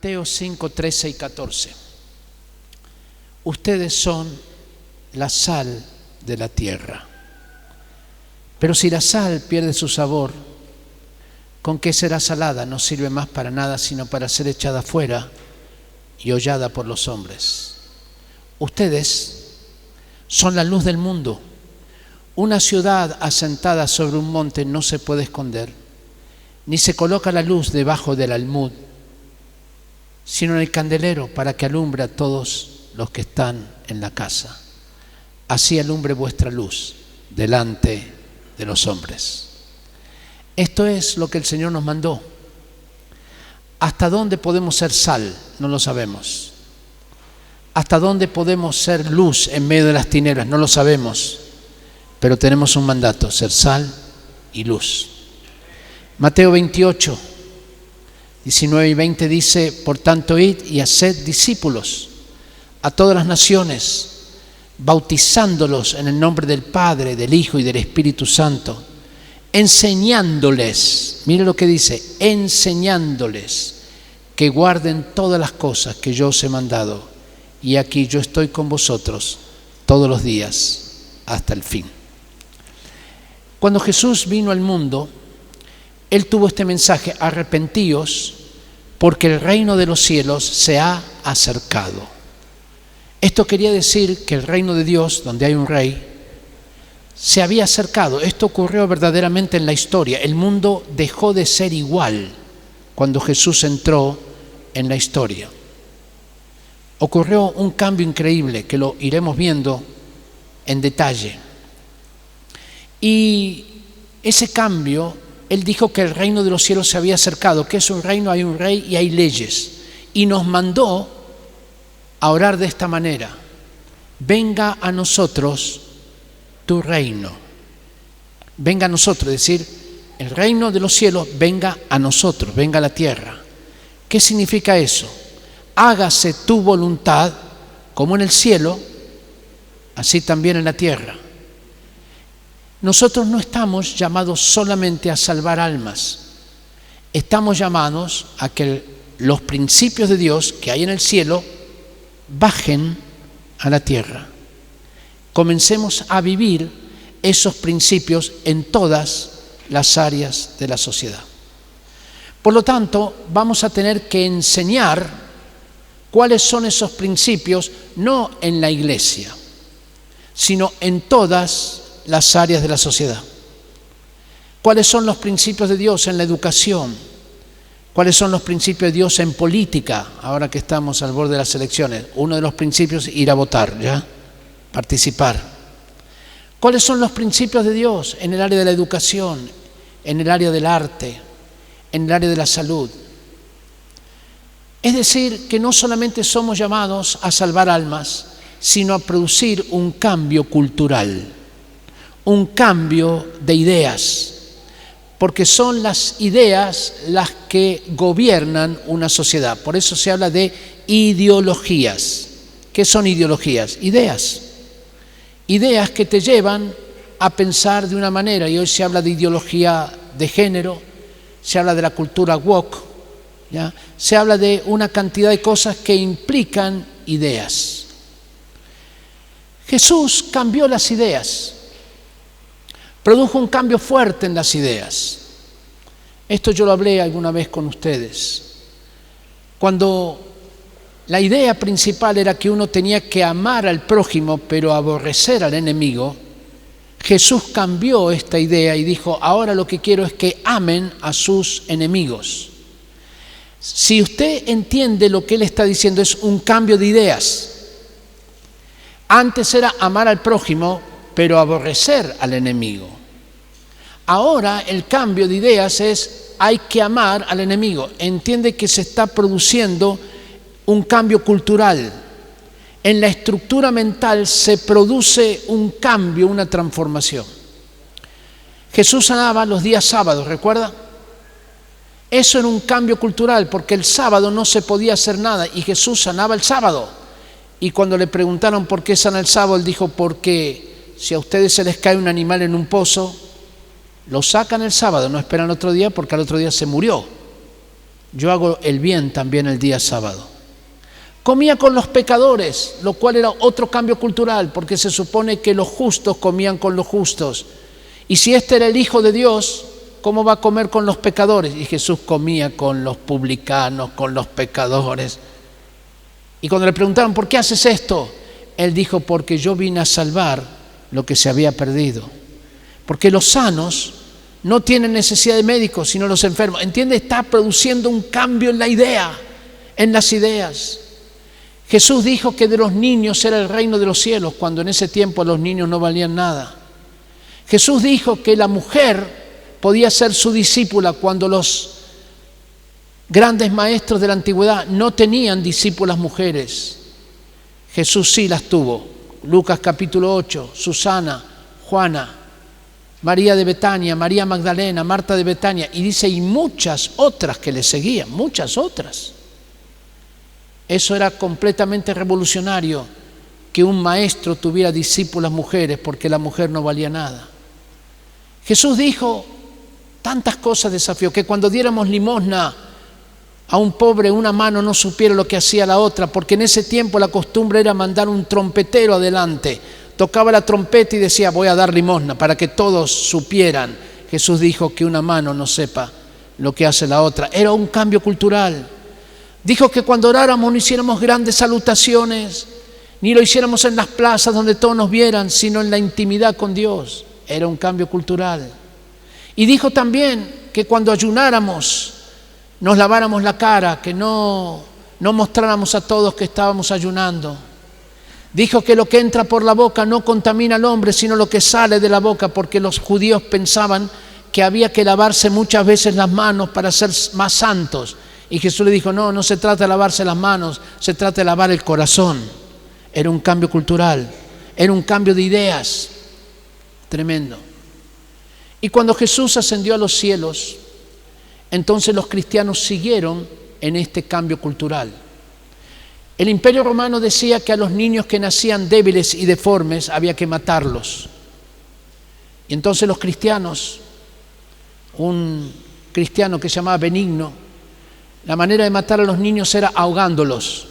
Mateo 5, 13 y 14. Ustedes son la sal de la tierra. Pero si la sal pierde su sabor, ¿con qué será salada? No sirve más para nada, sino para ser echada fuera y hollada por los hombres. Ustedes son la luz del mundo. Una ciudad asentada sobre un monte no se puede esconder, ni se coloca la luz debajo del almud, sino en el candelero para que alumbre a todos los que están en la casa. Así alumbre vuestra luz delante de los hombres. Esto es lo que el Señor nos mandó. ¿Hasta dónde podemos ser sal? No lo sabemos. ¿Hasta dónde podemos ser luz en medio de las tinieblas? No lo sabemos. Pero tenemos un mandato, ser sal y luz. Mateo 28, 19 y 20 dice: por tanto, id y haced discípulos a todas las naciones, bautizándolos en el nombre del Padre, del Hijo y del Espíritu Santo, enseñándoles, mire lo que dice, enseñándoles que guarden todas las cosas que yo os he mandado, y aquí yo estoy con vosotros todos los días hasta el fin. Cuando Jesús vino al mundo, Él tuvo este mensaje: arrepentíos, porque el reino de los cielos se ha acercado. Esto quería decir que el reino de Dios, donde hay un rey, se había acercado. Esto ocurrió verdaderamente en la historia. El mundo dejó de ser igual cuando Jesús entró en la historia. Ocurrió un cambio increíble que lo iremos viendo en detalle. Y ese cambio, Él dijo que el reino de los cielos se había acercado. ¿Qué es un reino? Hay un rey y hay leyes. Y nos mandó a orar de esta manera: venga a nosotros tu reino. Venga a nosotros, es decir, el reino de los cielos venga a nosotros, venga a la tierra. ¿Qué significa eso? Hágase tu voluntad, como en el cielo, así también en la tierra. Nosotros no estamos llamados solamente a salvar almas, estamos llamados a que los principios de Dios que hay en el cielo bajen a la tierra. Comencemos a vivir esos principios en todas las áreas de la sociedad. Por lo tanto, vamos a tener que enseñar cuáles son esos principios, no en la iglesia, sino en todas las áreas de la sociedad. ¿Cuáles son los principios de Dios en la educación? ¿Cuáles son los principios de Dios en política? Ahora que estamos al borde de las elecciones, uno de los principios es ir a votar, ¿ya? Participar. ¿Cuáles son los principios de Dios en el área de la educación, en el área del arte, en el área de la salud? Es decir, que no solamente somos llamados a salvar almas, sino a producir un cambio cultural, un cambio de ideas, porque son las ideas las que gobiernan una sociedad. Por eso se habla de ideologías. ¿Qué son ideologías? Ideas. Ideas que te llevan a pensar de una manera, y hoy se habla de ideología de género, se habla de la cultura woke, ¿ya? Se habla de una cantidad de cosas que implican ideas. Jesús cambió las ideas, produjo un cambio fuerte en las ideas. Esto yo lo hablé alguna vez con ustedes. Cuando la idea principal era que uno tenía que amar al prójimo, pero aborrecer al enemigo, Jesús cambió esta idea y dijo: ahora lo que quiero es que amen a sus enemigos. Si usted entiende lo que Él está diciendo, es un cambio de ideas. Antes era amar al prójimo, pero aborrecer al enemigo. Ahora el cambio de ideas es: hay que amar al enemigo. Entiende que se está produciendo un cambio cultural. En la estructura mental se produce un cambio, una transformación. Jesús sanaba los días sábados, ¿recuerda? Eso era un cambio cultural, porque el sábado no se podía hacer nada y Jesús sanaba el sábado. Y cuando le preguntaron por qué sana el sábado, Él dijo: porque si a ustedes se les cae un animal en un pozo, lo sacan el sábado, no esperan otro día porque al otro día se murió. yo hago el bien también el día sábado. Comía con los pecadores, lo cual era otro cambio cultural, porque se supone que los justos comían con los justos. Y si este era el Hijo de Dios, ¿cómo va a comer con los pecadores? Y Jesús comía con los publicanos, con los pecadores. Y cuando le preguntaron, ¿por qué haces esto? Él dijo, porque yo vine a salvar lo que se había perdido. Porque los sanos no tienen necesidad de médicos, sino los enfermos. ¿Entiende? Está produciendo un cambio en la idea, en las ideas. Jesús dijo que de los niños era el reino de los cielos, cuando en ese tiempo los niños no valían nada. Jesús dijo que la mujer podía ser su discípula cuando los grandes maestros de la antigüedad no tenían discípulas mujeres. Jesús sí las tuvo. Lucas capítulo 8, Susana, Juana, María de Betania, María Magdalena, Marta de Betania, y dice, y muchas otras que le seguían, muchas otras. Eso era completamente revolucionario, que un maestro tuviera discípulas mujeres, porque la mujer no valía nada. Jesús dijo tantas cosas, desafió, que cuando diéramos limosna a un pobre, una mano no supiera lo que hacía la otra, porque en ese tiempo la costumbre era mandar un trompetero adelante, tocaba la trompeta y decía, voy a dar limosna, para que todos supieran. Jesús dijo que una mano no sepa lo que hace la otra. Era un cambio cultural. Dijo que cuando oráramos no hiciéramos grandes salutaciones, ni lo hiciéramos en las plazas donde todos nos vieran, sino en la intimidad con Dios. Era un cambio cultural. Y dijo también que cuando ayunáramos, nos laváramos la cara, que no mostráramos a todos que estábamos ayunando. Dijo que lo que entra por la boca no contamina al hombre, sino lo que sale de la boca, porque los judíos pensaban que había que lavarse muchas veces las manos para ser más santos. Y Jesús le dijo, no se trata de lavarse las manos, se trata de lavar el corazón. Era un cambio cultural, era un cambio de ideas, tremendo. Y cuando Jesús ascendió a los cielos, entonces los cristianos siguieron en este cambio cultural. El Imperio Romano decía que a los niños que nacían débiles y deformes había que matarlos. Y entonces los cristianos, un cristiano que se llamaba Benigno, la manera de matar a los niños era ahogándolos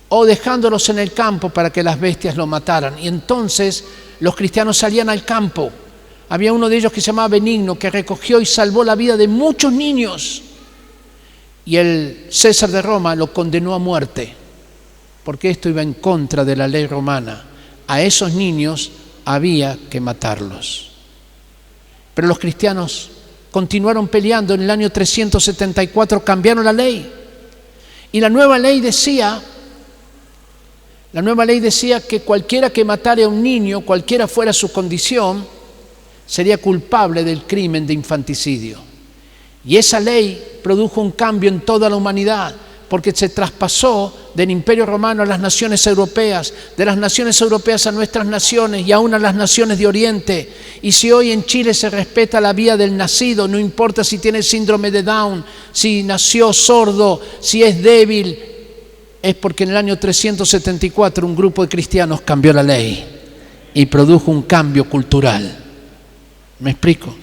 o dejándolos en el campo para que las bestias los mataran. Y entonces los cristianos salían al campo. Había uno de ellos que se llamaba Benigno, que recogió y salvó la vida de muchos niños. Y el César de Roma lo condenó a muerte, porque esto iba en contra de la ley romana. A esos niños había que matarlos. Pero los cristianos continuaron peleando. En el año 374 cambiaron la ley. Y la nueva ley decía que cualquiera que matara a un niño, cualquiera fuera su condición, sería culpable del crimen de infanticidio. Y esa ley produjo un cambio en toda la humanidad, porque se traspasó del Imperio Romano a las naciones europeas, de las naciones europeas a nuestras naciones y aún a las naciones de Oriente. Y si hoy en Chile se respeta la vida del nacido, no importa si tiene síndrome de Down, si nació sordo, si es débil, es porque en el año 374 un grupo de cristianos cambió la ley y produjo un cambio cultural. ¿Me explico?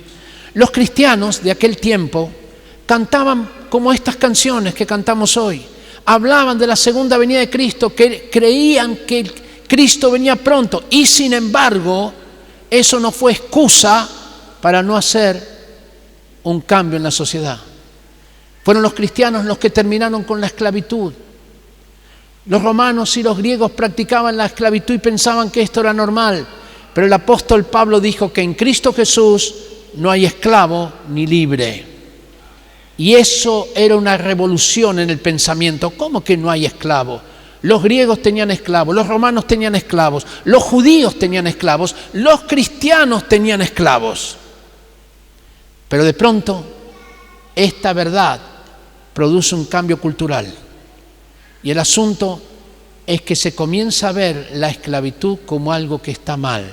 Los cristianos de aquel tiempo cantaban como estas canciones que cantamos hoy. Hablaban de la segunda venida de Cristo, que creían que Cristo venía pronto, y sin embargo, eso no fue excusa para no hacer un cambio en la sociedad. Fueron los cristianos los que terminaron con la esclavitud. Los romanos y los griegos practicaban la esclavitud y pensaban que esto era normal, pero el apóstol Pablo dijo que en Cristo Jesús no hay esclavo ni libre. Y eso era una revolución en el pensamiento. ¿Cómo que no hay esclavo? Los griegos tenían esclavos, los romanos tenían esclavos, los judíos tenían esclavos, los cristianos tenían esclavos. Pero de pronto, esta verdad produce un cambio cultural. Y el asunto es que se comienza a ver la esclavitud como algo que está mal.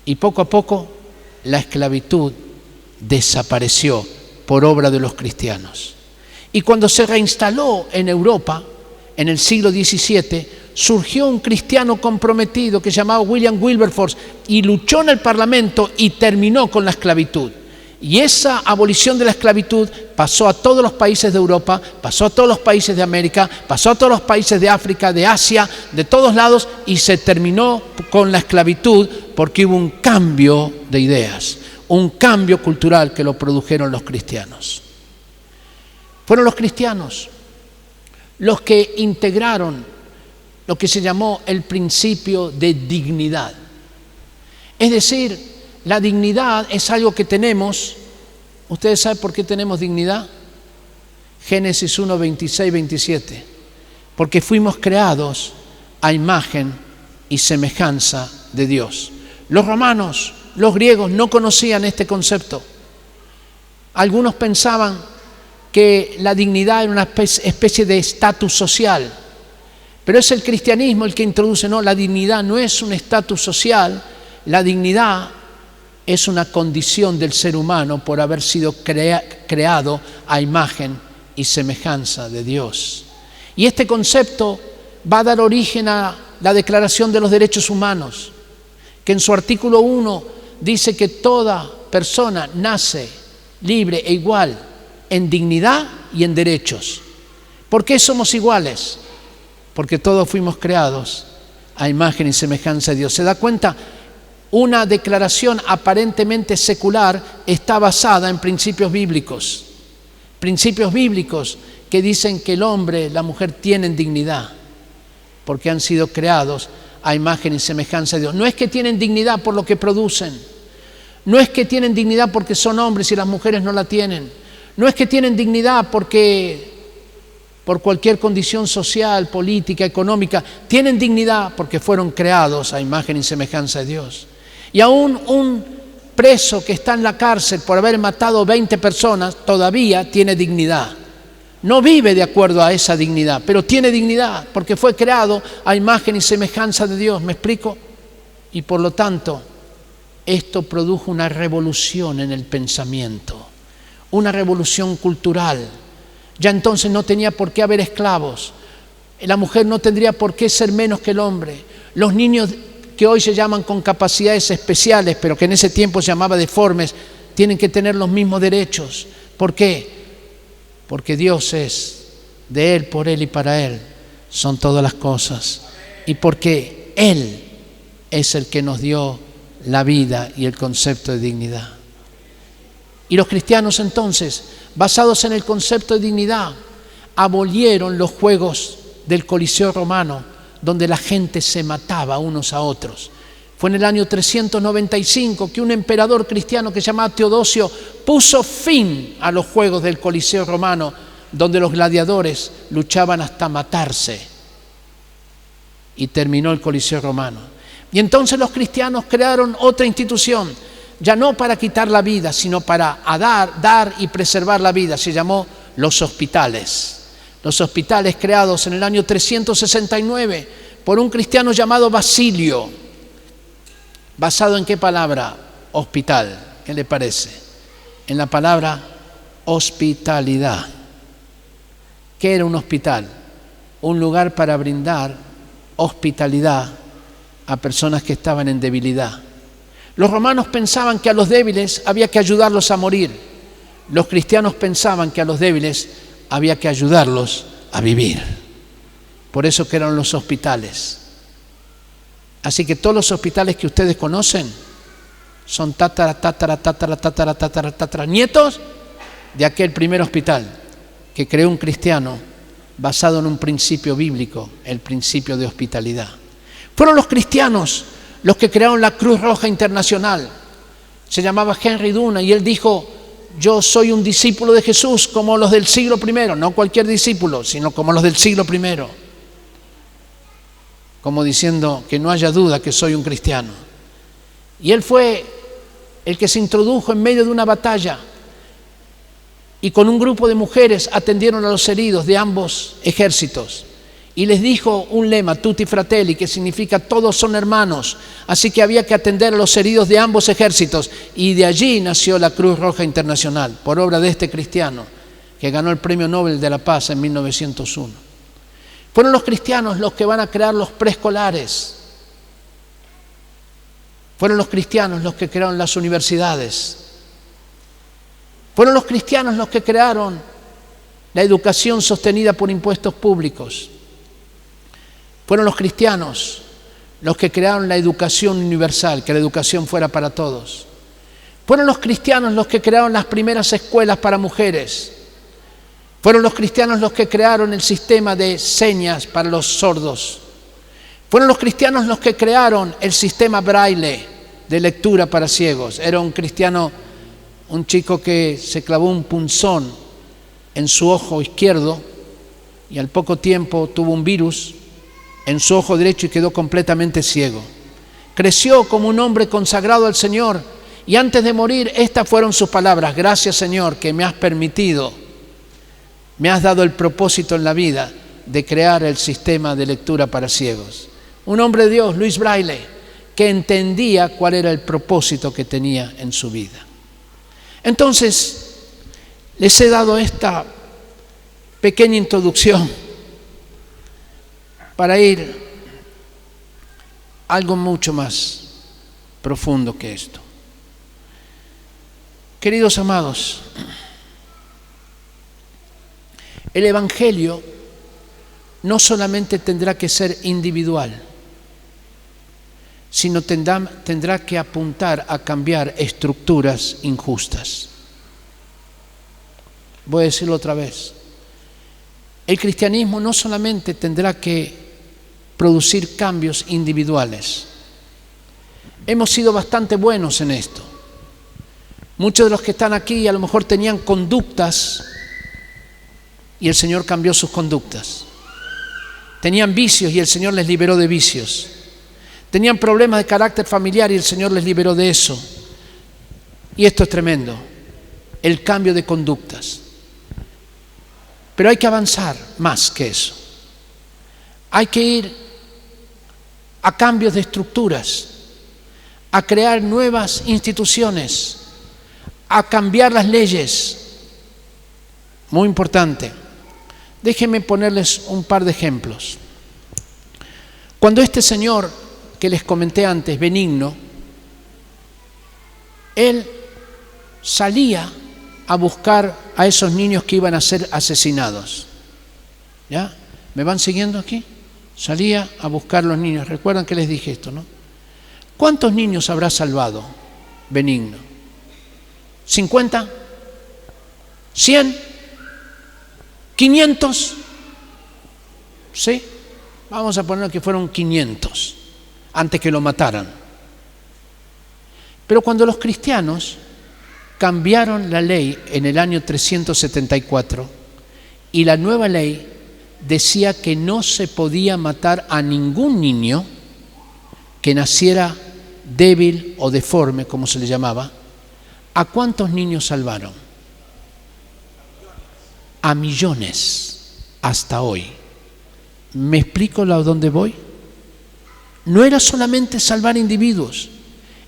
Y poco a poco, la esclavitud desapareció por obra de los cristianos. Y cuando se reinstaló en Europa, en el siglo XVII, surgió un cristiano comprometido que se llamaba William Wilberforce y luchó en el Parlamento y terminó con la esclavitud. Y esa abolición de la esclavitud pasó a todos los países de Europa, pasó a todos los países de América, pasó a todos los países de África, de Asia, de todos lados, y se terminó con la esclavitud porque hubo un cambio de ideas, un cambio cultural que lo produjeron los cristianos. Fueron los cristianos los que integraron lo que se llamó el principio de dignidad. Es decir, la dignidad es algo que tenemos. ¿Ustedes saben por qué tenemos dignidad? Génesis 1, 26, 27. Porque fuimos creados a imagen y semejanza de Dios. Los romanos, los griegos no conocían este concepto. Algunos pensaban que la dignidad era una especie de estatus social. Pero es el cristianismo el que introduce, no, la dignidad no es un estatus social, la dignidad es una condición del ser humano por haber sido creado a imagen y semejanza de Dios. Y este concepto va a dar origen a la Declaración de los Derechos Humanos, que en su artículo 1 dice que toda persona nace libre e igual en dignidad y en derechos. ¿Por qué somos iguales? Porque todos fuimos creados a imagen y semejanza de Dios. ¿Se da cuenta? Una declaración aparentemente secular está basada en principios bíblicos que dicen que el hombre, la mujer tienen dignidad porque han sido creados a imagen y semejanza de Dios. No es que tienen dignidad por lo que producen, no es que tienen dignidad porque son hombres y las mujeres no la tienen, no es que tienen dignidad porque por cualquier condición social, política, económica, tienen dignidad porque fueron creados a imagen y semejanza de Dios. Y aún un preso que está en la cárcel por haber matado 20 personas todavía tiene dignidad. No vive de acuerdo a esa dignidad, pero tiene dignidad porque fue creado a imagen y semejanza de Dios. ¿Me explico? Y por lo tanto, esto produjo una revolución en el pensamiento, una revolución cultural. Ya entonces no tenía por qué haber esclavos. La mujer no tendría por qué ser menos que el hombre. Los niños que hoy se llaman con capacidades especiales, pero que en ese tiempo se llamaba deformes, tienen que tener los mismos derechos. ¿Por qué? Porque Dios es de Él, por Él y para Él son todas las cosas. Y porque Él es el que nos dio la vida y el concepto de dignidad. Y los cristianos entonces, basados en el concepto de dignidad, abolieron los juegos del Coliseo romano, donde la gente se mataba unos a otros. Fue en el año 395 que un emperador cristiano que se llamaba Teodosio puso fin a los juegos del Coliseo romano, donde los gladiadores luchaban hasta matarse. Y terminó el Coliseo romano. Y entonces los cristianos crearon otra institución, ya no para quitar la vida, sino para dar y preservar la vida. Se llamó los hospitales. Los hospitales creados en el año 369 por un cristiano llamado Basilio. ¿Basado en qué palabra? Hospital. ¿Qué le parece? En la palabra hospitalidad. ¿Qué era un hospital? Un lugar para brindar hospitalidad a personas que estaban en debilidad. Los romanos pensaban que a los débiles había que ayudarlos a morir. Los cristianos pensaban que a los débiles había que ayudarlos a vivir. Por eso crearon los hospitales. Así que todos los hospitales que ustedes conocen son nietos de aquel primer hospital que creó un cristiano basado en un principio bíblico, el principio de hospitalidad. Fueron los cristianos los que crearon la Cruz Roja Internacional. Se llamaba Henry Dunant y él dijo: yo soy un discípulo de Jesús como los del siglo I, no cualquier discípulo, sino como los del siglo I. Como diciendo que no haya duda que soy un cristiano. Y él fue el que se introdujo en medio de una batalla y con un grupo de mujeres atendieron a los heridos de ambos ejércitos. Y les dijo un lema, tutti fratelli, que significa todos son hermanos. Así que había que atender a los heridos de ambos ejércitos. Y de allí nació la Cruz Roja Internacional, por obra de este cristiano, que ganó el Premio Nobel de la Paz en 1901. Fueron los cristianos los que van a crear los preescolares. Fueron los cristianos los que crearon las universidades. Fueron los cristianos los que crearon la educación sostenida por impuestos públicos. Fueron los cristianos los que crearon la educación universal, que la educación fuera para todos. Fueron los cristianos los que crearon las primeras escuelas para mujeres. Fueron los cristianos los que crearon el sistema de señas para los sordos. Fueron los cristianos los que crearon el sistema braille de lectura para ciegos. Era un cristiano, un chico que se clavó un punzón en su ojo izquierdo y al poco tiempo tuvo un virus en su ojo derecho y quedó completamente ciego. Creció como un hombre consagrado al Señor y antes de morir estas fueron sus palabras: gracias, Señor, que me has permitido, me has dado el propósito en la vida de crear el sistema de lectura para ciegos. Un hombre de Dios, Louis Braille, que entendía cuál era el propósito que tenía en su vida. Entonces, les he dado esta pequeña introducción para ir a algo mucho más profundo que esto. Queridos amados, el Evangelio no solamente tendrá que ser individual, sino tendrá que apuntar a cambiar estructuras injustas. Voy a decirlo otra vez. El cristianismo no solamente tendrá que producir cambios individuales. Hemos sido bastante buenos en esto. Muchos de los que están aquí a lo mejor tenían conductas y el Señor cambió sus conductas. Tenían vicios y el Señor les liberó de vicios. Tenían problemas de carácter familiar y el Señor les liberó de eso. Y esto es tremendo, el cambio de conductas. Pero hay que avanzar más que eso. Hay que ir a cambios de estructuras, a crear nuevas instituciones, a cambiar las leyes. Muy importante. Déjenme ponerles un par de ejemplos. Cuando este señor que les comenté antes, Benigno, él salía a buscar a esos niños que iban a ser asesinados. ¿Ya? ¿Me van siguiendo aquí? Salía a buscar los niños. Recuerdan que les dije esto, ¿no? ¿Cuántos niños habrá salvado Benigno? ¿50? ¿100? ¿500? ¿Sí? Vamos a poner que fueron 500 antes que lo mataran. Pero cuando los cristianos cambiaron la ley en el año 374 y la nueva ley decía que no se podía matar a ningún niño que naciera débil o deforme, como se le llamaba, ¿a cuántos niños salvaron? A millones hasta hoy. ¿Me explico a dónde voy? No era solamente salvar individuos,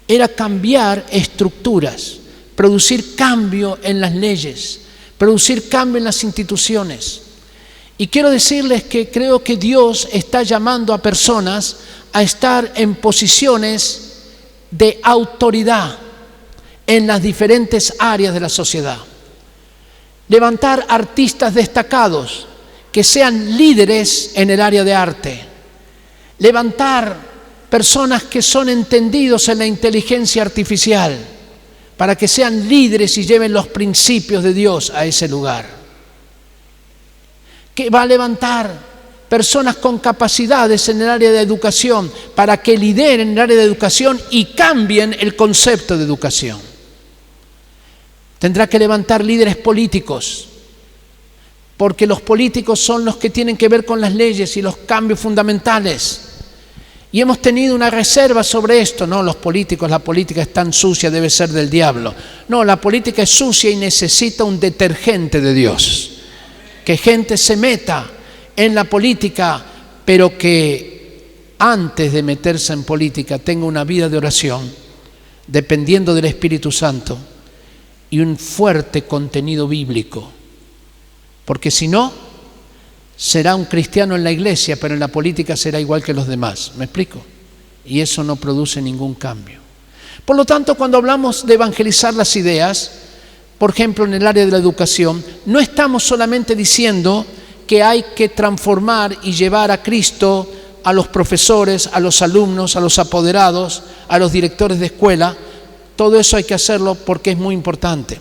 era cambiar estructuras, producir cambio en las leyes, producir cambio en las instituciones. Y quiero decirles que creo que Dios está llamando a personas a estar en posiciones de autoridad en las diferentes áreas de la sociedad. Levantar artistas destacados que sean líderes en el área de arte. Levantar personas que son entendidos en la inteligencia artificial para que sean líderes y lleven los principios de Dios a ese lugar. Que va a levantar personas con capacidades en el área de educación para que lideren en el área de educación y cambien el concepto de educación. Tendrá que levantar líderes políticos, porque los políticos son los que tienen que ver con las leyes y los cambios fundamentales. Y hemos tenido una reserva sobre esto. No, los políticos, la política es tan sucia, debe ser del diablo. No, la política es sucia y necesita un detergente de Dios. Que gente se meta en la política, pero que antes de meterse en política tenga una vida de oración, dependiendo del Espíritu Santo, y un fuerte contenido bíblico. Porque si no, será un cristiano en la iglesia, pero en la política será igual que los demás. ¿Me explico? Y eso no produce ningún cambio. Por lo tanto, cuando hablamos de evangelizar las ideas, por ejemplo, en el área de la educación, no estamos solamente diciendo que hay que transformar y llevar a Cristo a los profesores, a los alumnos, a los apoderados, a los directores de escuela. Todo eso hay que hacerlo porque es muy importante.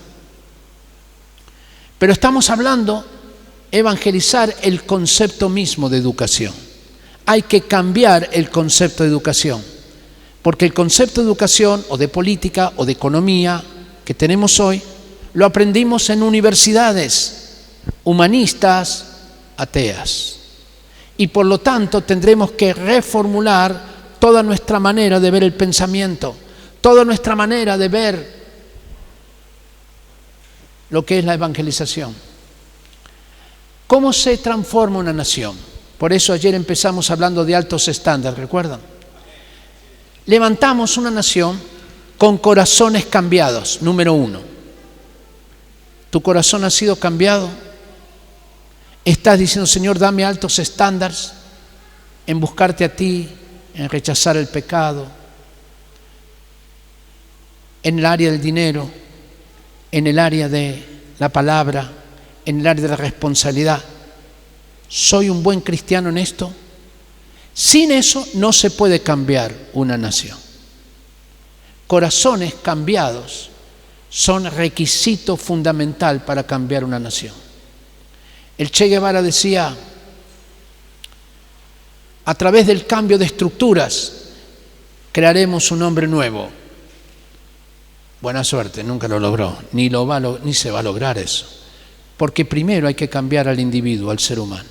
Pero estamos hablando evangelizar el concepto mismo de educación. Hay que cambiar el concepto de educación, porque el concepto de educación o de política o de economía que tenemos hoy lo aprendimos en universidades humanistas, ateas. Y por lo tanto tendremos que reformular toda nuestra manera de ver el pensamiento, toda nuestra manera de ver lo que es la evangelización. ¿Cómo se transforma una nación? Por eso ayer empezamos hablando de altos estándares, ¿recuerdan? Levantamos una nación con corazones cambiados, número 1. ¿Tu corazón ha sido cambiado? ¿Estás diciendo, Señor, dame altos estándares en buscarte a ti, en rechazar el pecado, en el área del dinero, en el área de la palabra, en el área de la responsabilidad? ¿Soy un buen cristiano en esto? Sin eso no se puede cambiar una nación. Corazones cambiados son requisito fundamental para cambiar una nación. El Che Guevara decía, a través del cambio de estructuras crearemos un hombre nuevo. Buena suerte, nunca lo logró, ni se va a lograr eso, porque primero hay que cambiar al individuo, al ser humano.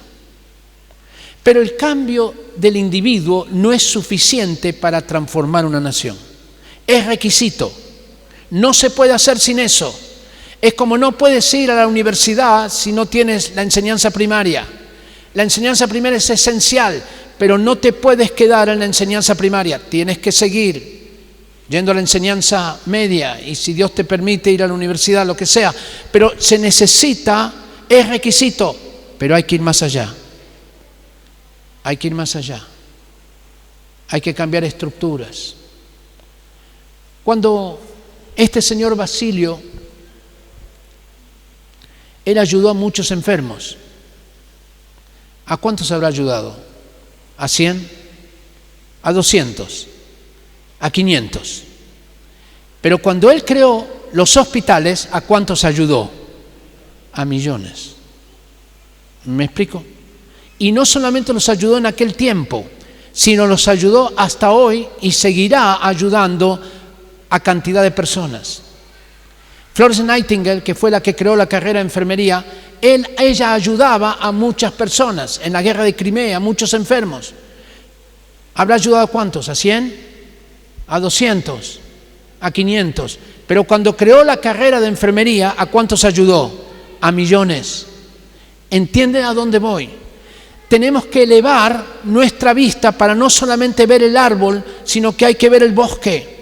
Pero el cambio del individuo no es suficiente para transformar una nación, es requisito. No se puede hacer sin eso. Es como no puedes ir a la universidad si no tienes la enseñanza primaria. La enseñanza primaria es esencial, pero no te puedes quedar en la enseñanza primaria. Tienes que seguir yendo a la enseñanza media y, si Dios te permite, ir a la universidad, lo que sea. Pero se necesita, es requisito, pero hay que ir más allá. Hay que ir más allá. Hay que cambiar estructuras. Cuando este señor Basilio, él ayudó a muchos enfermos. ¿A cuántos habrá ayudado? ¿A 100? ¿A 200? ¿A 500? Pero cuando él creó los hospitales, ¿a cuántos ayudó? A millones. ¿Me explico? Y no solamente los ayudó en aquel tiempo, sino los ayudó hasta hoy y seguirá ayudando a cantidad de personas. Florence Nightingale, que fue la que creó la carrera de enfermería, ella ayudaba a muchas personas en la guerra de Crimea, a muchos enfermos. ¿Habrá ayudado a cuántos? ¿A 100? ¿A 200? ¿A 500? Pero cuando creó la carrera de enfermería, ¿a cuántos ayudó? A millones. ¿Entienden a dónde voy? Tenemos que elevar nuestra vista para no solamente ver el árbol, sino que hay que ver el bosque.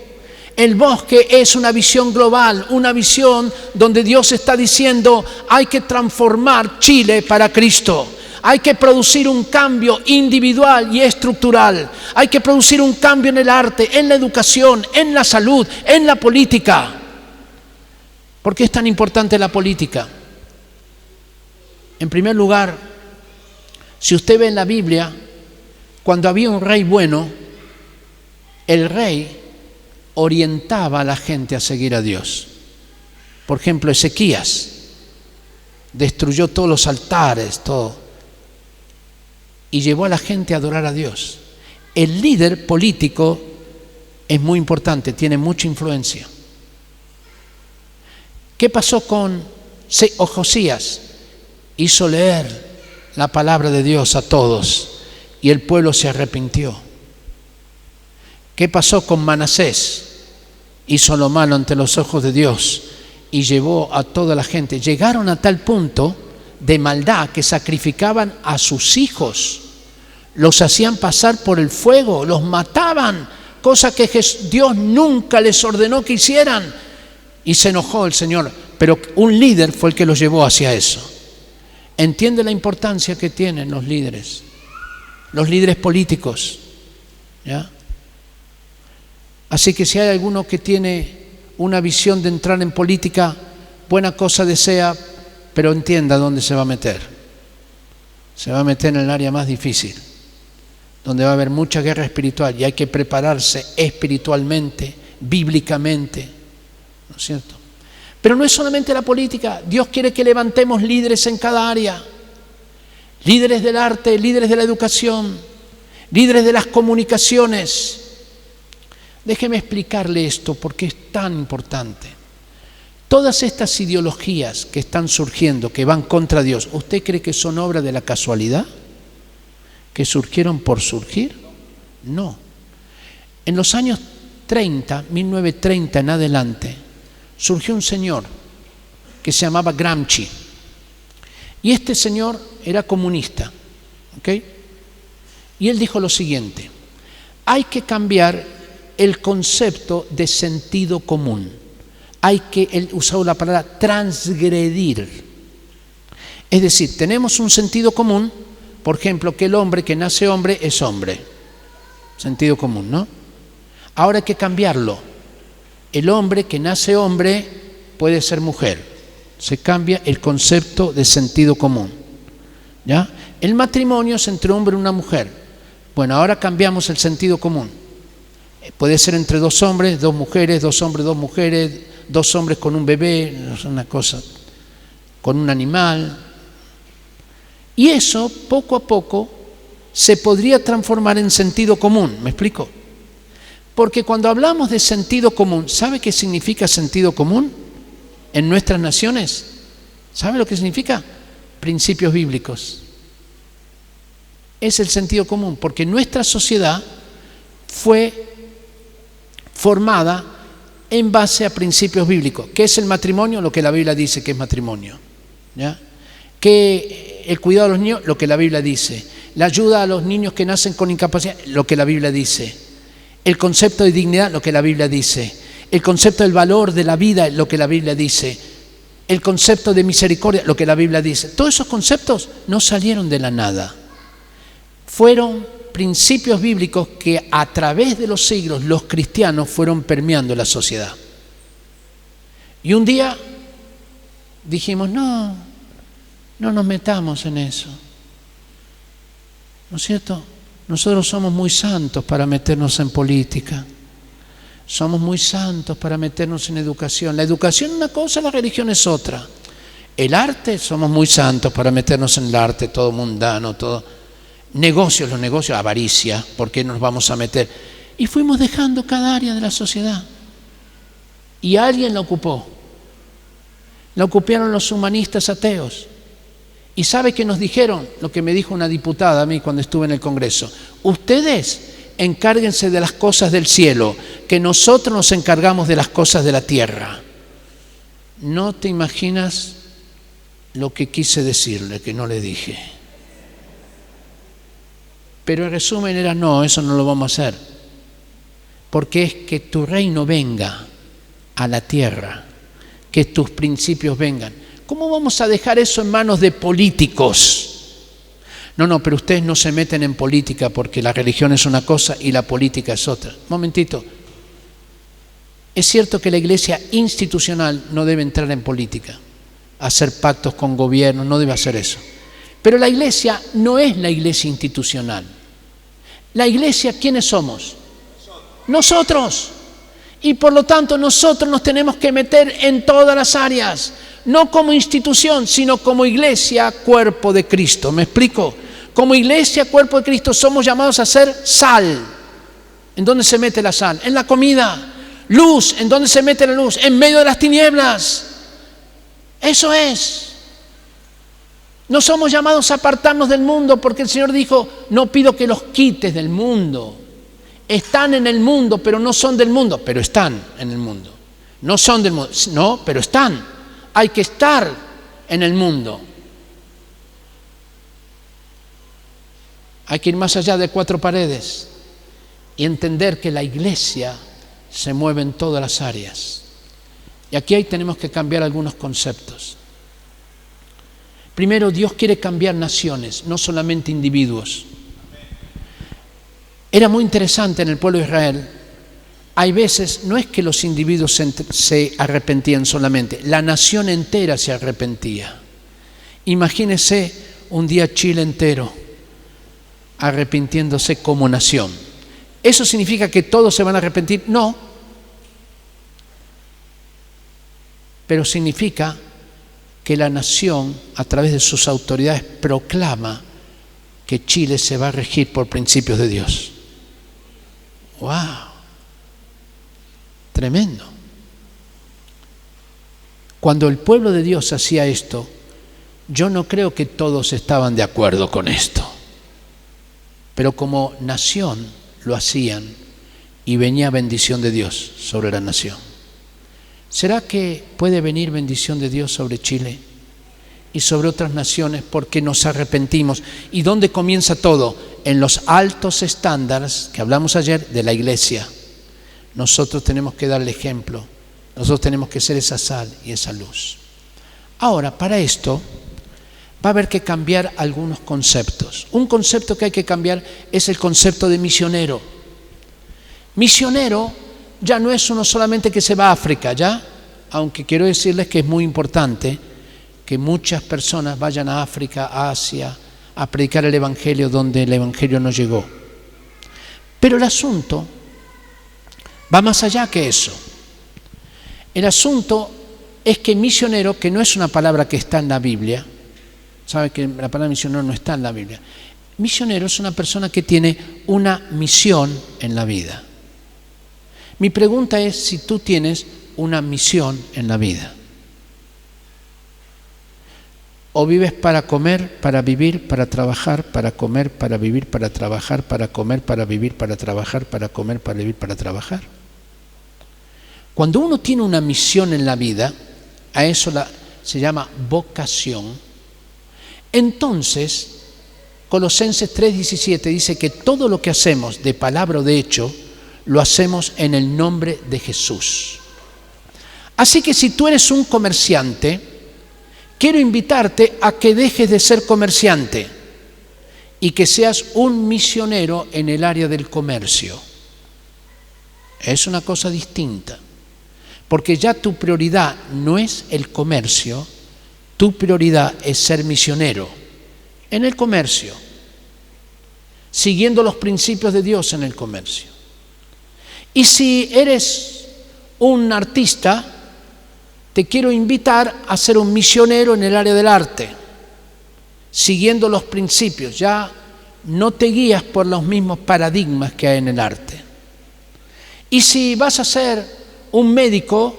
El bosque es una visión global, una visión donde Dios está diciendo, hay que transformar Chile para Cristo. Hay que producir un cambio individual y estructural. Hay que producir un cambio en el arte, en la educación, en la salud, en la política. ¿Por qué es tan importante la política? En primer lugar, si usted ve en la Biblia, cuando había un rey bueno, el rey orientaba a la gente a seguir a Dios. Por ejemplo, Ezequías destruyó todos los altares, todo, y llevó a la gente a adorar a Dios. El líder político es muy importante, tiene mucha influencia. ¿Qué pasó con Josías? Hizo leer la palabra de Dios a todos y el pueblo se arrepintió. ¿Qué pasó con Manasés? Hizo lo malo ante los ojos de Dios y llevó a toda la gente. Llegaron a tal punto de maldad que sacrificaban a sus hijos, los hacían pasar por el fuego, los mataban, cosa que Dios nunca les ordenó que hicieran. Y se enojó el Señor, pero un líder fue el que los llevó hacia eso. ¿Entiende la importancia que tienen los líderes políticos? ¿Ya? Así que si hay alguno que tiene una visión de entrar en política, buena cosa desea, pero entienda dónde se va a meter. Se va a meter en el área más difícil, donde va a haber mucha guerra espiritual y hay que prepararse espiritualmente, bíblicamente, ¿no es cierto? Pero no es solamente la política. Dios quiere que levantemos líderes en cada área, líderes del arte, líderes de la educación, líderes de las comunicaciones. Déjeme explicarle esto porque es tan importante. Todas estas ideologías que están surgiendo, que van contra Dios, ¿usted cree que son obra de la casualidad? ¿Que surgieron por surgir? No. En los años 30, 1930 en adelante, surgió un señor que se llamaba Gramsci. Y este señor era comunista, ¿ok? Y él dijo lo siguiente: hay que cambiar el concepto de sentido común. Hay que, él usó la palabra transgredir. Es decir, tenemos un sentido común, por ejemplo, que el hombre que nace hombre es hombre. Sentido común, ¿no? Ahora hay que cambiarlo. El hombre que nace hombre puede ser mujer. Se cambia el concepto de sentido común, ¿ya? El matrimonio es entre un hombre y una mujer. Bueno, ahora cambiamos el sentido común. Puede ser entre dos hombres, dos mujeres, dos hombres, dos mujeres, dos hombres con un bebé, una cosa, con un animal. Y eso, poco a poco, se podría transformar en sentido común. ¿Me explico? Porque cuando hablamos de sentido común, ¿sabe qué significa sentido común en nuestras naciones? ¿Sabe lo que significa? Principios bíblicos. Es el sentido común, porque nuestra sociedad fue formada en base a principios bíblicos. ¿Qué es el matrimonio? Lo que la Biblia dice que es matrimonio, ¿ya? ¿Qué el cuidado de los niños? Lo que la Biblia dice. La ayuda a los niños que nacen con incapacidad, lo que la Biblia dice. El concepto de dignidad, lo que la Biblia dice. El concepto del valor de la vida, lo que la Biblia dice. El concepto de misericordia, lo que la Biblia dice. Todos esos conceptos no salieron de la nada. Fueron principios bíblicos que a través de los siglos los cristianos fueron permeando la sociedad. Y un día dijimos, no nos metamos en eso. ¿No es cierto? Nosotros somos muy santos para meternos en política. Somos muy santos para meternos en educación. La educación es una cosa, la religión es otra. El arte, somos muy santos para meternos en el arte, todo mundano, todo. Negocios, los negocios, avaricia, ¿por qué nos vamos a meter? Y fuimos dejando cada área de la sociedad. Y alguien la ocupó. La ocuparon los humanistas ateos. ¿Y sabe qué nos dijeron? Lo que me dijo una diputada a mí cuando estuve en el Congreso. Ustedes encárguense de las cosas del cielo, que nosotros nos encargamos de las cosas de la tierra. No te imaginas lo que quise decirle, que no le dije. Pero el resumen era, no, eso no lo vamos a hacer. Porque es que tu reino venga a la tierra, que tus principios vengan. ¿Cómo vamos a dejar eso en manos de políticos? No, pero ustedes no se meten en política porque la religión es una cosa y la política es otra. Momentito. Es cierto que la iglesia institucional no debe entrar en política, hacer pactos con gobiernos, no debe hacer eso. Pero la iglesia no es la iglesia institucional. La iglesia, ¿quiénes somos? Nosotros. Y por lo tanto nosotros nos tenemos que meter en todas las áreas, no como institución, sino como iglesia, cuerpo de Cristo. ¿Me explico? Como iglesia, cuerpo de Cristo, somos llamados a ser sal. ¿En dónde se mete la sal? En la comida. Luz, ¿en dónde se mete la luz? En medio de las tinieblas. Eso es. No somos llamados a apartarnos del mundo, porque el Señor dijo, no pido que los quites del mundo. Están en el mundo, pero no son del mundo, pero están en el mundo. No son del mundo, no, pero están. Hay que estar en el mundo. Hay que ir más allá de cuatro paredes y entender que la iglesia se mueve en todas las áreas. Y aquí tenemos que cambiar algunos conceptos. Primero, Dios quiere cambiar naciones, no solamente individuos. Era muy interesante en el pueblo de Israel hay veces, no es que los individuos se arrepentían solamente, la nación entera se arrepentía. Imagínese un día Chile entero arrepintiéndose como nación. ¿Eso significa que todos se van a arrepentir? No. Pero significa que la nación, a través de sus autoridades, proclama que Chile se va a regir por principios de Dios. ¡Wow! Tremendo. Cuando el pueblo de Dios hacía esto, yo no creo que todos estaban de acuerdo con esto, pero como nación lo hacían y venía bendición de Dios sobre la nación. ¿Será que puede venir bendición de Dios sobre Chile y sobre otras naciones porque nos arrepentimos? ¿Y dónde comienza todo? En los altos estándares que hablamos ayer de la iglesia. Nosotros tenemos que dar el ejemplo, nosotros tenemos que ser esa sal y esa luz. Ahora, para esto va a haber que cambiar algunos conceptos. Un concepto que hay que cambiar es el concepto de misionero. Misionero ya no es uno solamente que se va a África, ¿ya? Aunque quiero decirles que es muy importante que muchas personas vayan a África, a Asia, a predicar el Evangelio donde el Evangelio no llegó. Pero el asunto va más allá que eso. El asunto es que misionero, que no es una palabra que está en la Biblia, sabe que la palabra misionero no está en la Biblia. Misionero es una persona que tiene una misión en la vida. Mi pregunta es si tú tienes una misión en la vida. O vives para comer, para vivir, para trabajar, para comer, para vivir, para trabajar, para comer, para vivir, para trabajar, para comer, para vivir, para trabajar. Cuando uno tiene una misión en la vida, a eso se llama vocación. Entonces, Colosenses 3:17 dice que todo lo que hacemos de palabra o de hecho, lo hacemos en el nombre de Jesús. Así que si tú eres un comerciante, quiero invitarte a que dejes de ser comerciante y que seas un misionero en el área del comercio. Es una cosa distinta, porque ya tu prioridad no es el comercio, tu prioridad es ser misionero en el comercio, siguiendo los principios de Dios en el comercio. Y si eres un artista, te quiero invitar a ser un misionero en el área del arte, siguiendo los principios. Ya no te guías por los mismos paradigmas que hay en el arte. Y si vas a ser un médico,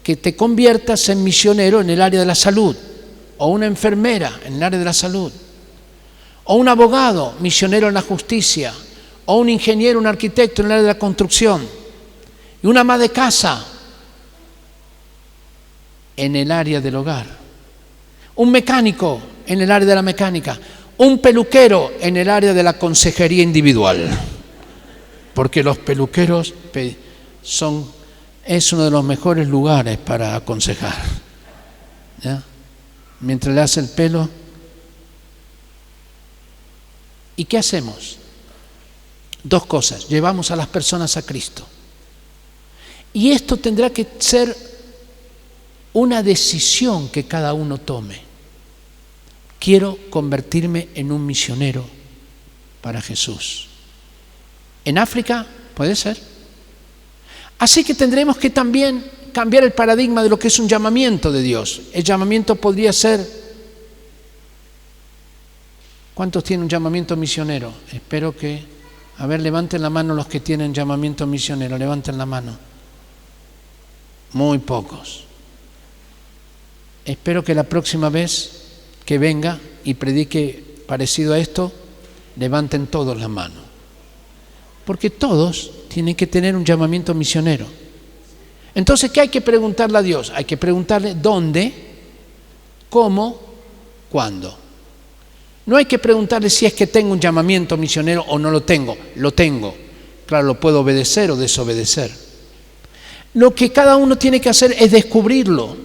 que te conviertas en misionero en el área de la salud, o una enfermera en el área de la salud, o un abogado, misionero en la justicia, o un ingeniero, un arquitecto en el área de la construcción, y una ama de casa en el área del hogar, un mecánico en el área de la mecánica, un peluquero en el área de la consejería individual, porque los peluqueros es uno de los mejores lugares para aconsejar, ¿ya? Mientras le hace el pelo. ¿Y qué hacemos? Dos cosas: llevamos a las personas a Cristo. Y esto tendrá que ser una decisión que cada uno tome. Quiero convertirme en un misionero para Jesús. En África puede ser. Así que tendremos que también cambiar el paradigma de lo que es un llamamiento de Dios. El llamamiento podría ser... ¿Cuántos tienen un llamamiento misionero? Espero que... A ver, levanten la mano los que tienen llamamiento misionero. Levanten la mano. Muy pocos. Espero que la próxima vez que venga y predique parecido a esto, levanten todos la mano. Porque todos tienen que tener un llamamiento misionero. Entonces, ¿qué hay que preguntarle a Dios? Hay que preguntarle dónde, cómo, cuándo. No hay que preguntarle si es que tengo un llamamiento misionero o no lo tengo. Lo tengo. Claro, lo puedo obedecer o desobedecer. Lo que cada uno tiene que hacer es descubrirlo